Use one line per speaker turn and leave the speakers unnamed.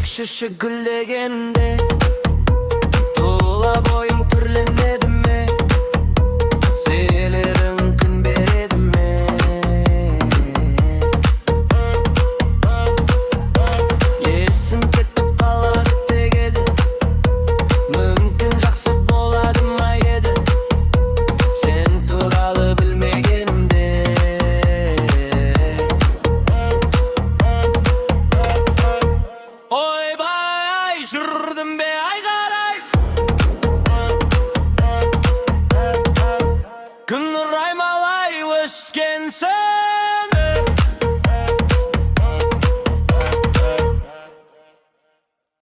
шашы гүлдегенде тұла бойың түрленеді ме, сыйларың күн береді ме? Есім кетіп қалады дегеді, мүмкін жақсы болады ма еді, сен туралы білмегенімде. Ойбай, жүрдім бе ай қарай, күн раймалай өскенсің.